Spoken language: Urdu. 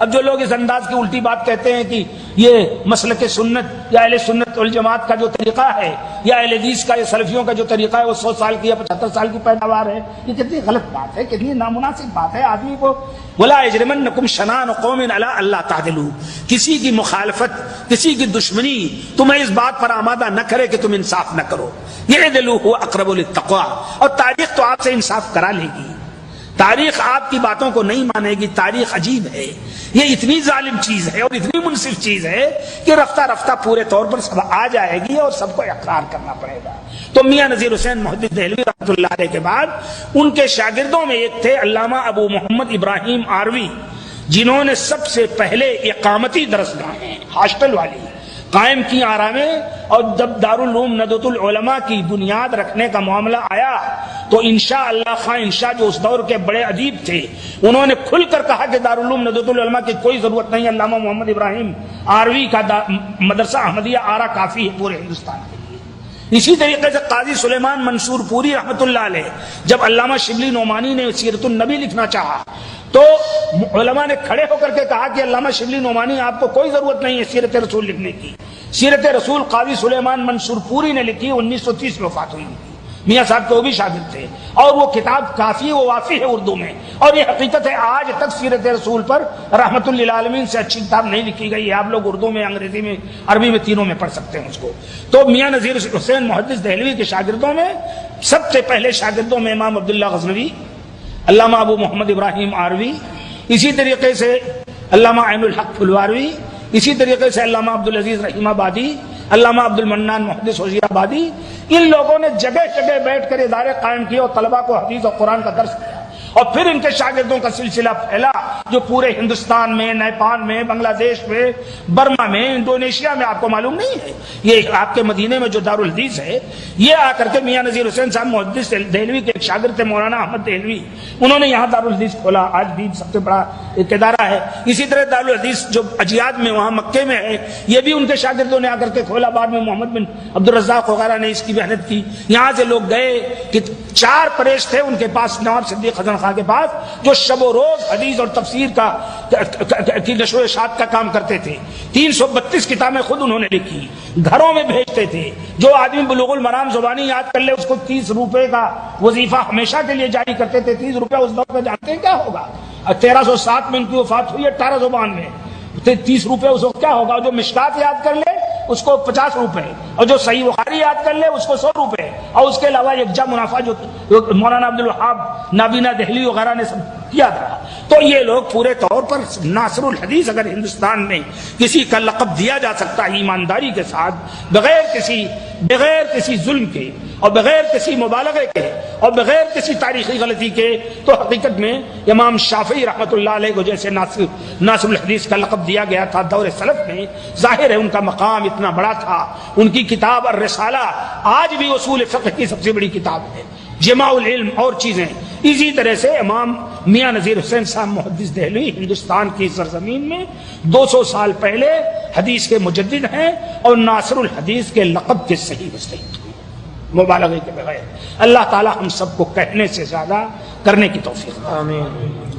اب جو لوگ اس انداز کی الٹی بات کہتے ہیں کہ یہ مسلک سنت یا اہل سنت والجماعت کا جو طریقہ ہے یا اہل حدیث کا یا سلفیوں کا جو طریقہ ہے وہ 100 سال کی یا 75 سال کی پیداوار ہے، یہ کتنی غلط بات ہے، کتنی نامناسب بات ہے۔ آدمی کو وَلَا يَجْرِمَنَّكُمْ شَنَآنُ قَوْمٍ عَلَىٰ أَلَّا تَعْدِلُوا، کسی کی مخالفت، کسی کی دشمنی تمہیں اس بات پر آمادہ نہ کرے کہ تم انصاف نہ کرو۔ اعْدِلُوا هُوَ أَقْرَبُ لِلتَّقْوَىٰ، اور تاریخ تو آپ سے انصاف کرا لے گی، تاریخ آپ کی باتوں کو نہیں مانے گی۔ تاریخ عجیب ہے، یہ اتنی ظالم چیز ہے اور اتنی منصف چیز ہے کہ رفتہ رفتہ پورے طور پر سب آ جائے گی اور سب کو اقرار کرنا پڑے گا۔ تو میاں نذیر حسین محدث دہلوی رحمۃ اللہ علیہ کے بعد ان کے شاگردوں میں ایک تھے علامہ ابو محمد ابراہیم آروی، جنہوں نے سب سے پہلے اقامتی درسگاہیں ہاسٹل والی قائم کی آرا میں، اور جب دارالعلوم ندوۃ العلماء کی بنیاد رکھنے کا معاملہ آیا تو انشاءاللہ خان انشاء جو اس دور کے بڑے ادیب تھے انہوں نے کھل کر کہا کہ دارالعلوم ندوۃ العلماء کی کوئی ضرورت نہیں، علامہ محمد ابراہیم آروی کا مدرسہ احمدیہ آرا کافی ہے پورے ہندوستان کے لیے۔ اسی طریقے سے قاضی سلیمان منصور پوری رحمۃ اللہ علیہ، جب علامہ شبلی نعمانی نے سیرت النبی لکھنا چاہا تو علماء نے کھڑے ہو کر کے کہا کہ علامہ شبلی نعمانی آپ کو کوئی ضرورت نہیں ہے سیرت رسول لکھنے کی۔ سیرت رسول قاضی سلیمان منصور پوری نے لکھی، 1930 میں وفات ہوئی۔ میاں صاحب کے وہ بھی شاگرد تھے، اور وہ کتاب کافی و وافی ہے اردو میں، اور یہ حقیقت ہے آج تک سیرت رسول پر رحمت للعالمین سے اچھی کتاب نہیں لکھی گئی ہے۔ آپ لوگ اردو میں، انگریزی میں، عربی میں، تینوں میں پڑھ سکتے ہیں اس کو۔ تو میاں نذیر حسین محدث دہلوی کے شاگردوں میں سب سے پہلے شاگردوں میں امام عبداللہ غزنوی، علامہ ابو محمد ابراہیم آروی، اسی طریقے سے علامہ عین الحق پھلواروی، اسی طریقے سے علامہ عبدالعزیز رحیم آبادی، علامہ عبد المنان محدث وزیر آبادی۔ ان لوگوں نے جگہ جگہ بیٹھ کر ادارے قائم کیے اور طلباء کو حدیث اور قرآن کا درس دیا، اور پھر ان کے شاگردوں کا سلسلہ پھیلا جو پورے ہندوستان میں، نیپال میں، بنگلہ دیش میں، برما میں، انڈونیشیا میں، آپ کو معلوم نہیں ہے، یہ آپ کے مدینے میں جو دارالحدیث ہے، یہ آ کر کے میاں نذیر حسین صاحب محدث دہلوی کے ایک شاگرد تھے مولانا احمد دہلوی، انہوں نے یہاں دارالحدیث کھولا، آج بھی سب سے بڑا ایک ادارہ ہے۔ اسی طرح دارالحدیث جو اجیاد میں وہاں مکے میں ہے، یہ بھی ان کے شاگردوں نے آ کر کے کھولا، بعد میں محمد بن عبدالرزاق وغیرہ نے اس کی محنت کی۔ یہاں سے لوگ گئے کہ 4 پریش تھے ان کے پاس، نواب صدیق حسن خان کے پاس، جو شب و روز حدیث اور تفسیر کی نشر و اشاعت کا کام کرتے تھے۔ 332 کتابیں خود انہوں نے لکھی، گھروں میں بھیجتے تھے۔ جو آدمی بلوغ المرام زبانی یاد کر لے اس کو 30 روپے کا وظیفہ ہمیشہ کے لیے جاری کرتے تھے۔ 30 روپے اس دور میں جانتے ہیں کیا ہوگا؟ 1307 میں ان کی وفات ہوئی ہے، 1892 میں 30 روپے اس وقت کیا ہوگا؟ جو مشکات یاد کر لے اس کو 50 روپے، اور جو صحیح بخاری یاد کر لے اس کو 100 روپے، اور اس کے علاوہ یکجا منافع جو مولانا عبد الوہاب نابینا دہلی وغیرہ نے سب کیا تھا۔ تو یہ لوگ پورے طور پر ناصر الحدیث اگر ہندوستان میں کسی کا لقب دیا جا سکتا ہے ایمانداری کے ساتھ، بغیر کسی ظلم کے اور بغیر کسی مبالغے کے اور بغیر کسی تاریخی غلطی کے، تو حقیقت میں امام شافعی رحمۃ اللہ علیہ کو جیسے ناصر الحدیث کا لقب دیا گیا تھا دور سلف میں، ظاہر ہے ان کا مقام اتنا بڑا تھا۔ ان کی کتاب الرسالہ آج بھی اصول فقہ کی سب سے بڑی کتاب ہے، جماع العلم اور چیزیں۔ اسی طرح سے امام میاں نذیر حسین صاحب محدث دہلوی ہندوستان کی سرزمین میں 200 سال پہلے حدیث کے مجدد ہیں، اور ناصر الحدیث کے لقب کے صحیح مستحق ہیں، مبالغے کے بغیر۔ اللہ تعالی ہم سب کو کہنے سے زیادہ کرنے کی توفیق دے۔ آمین۔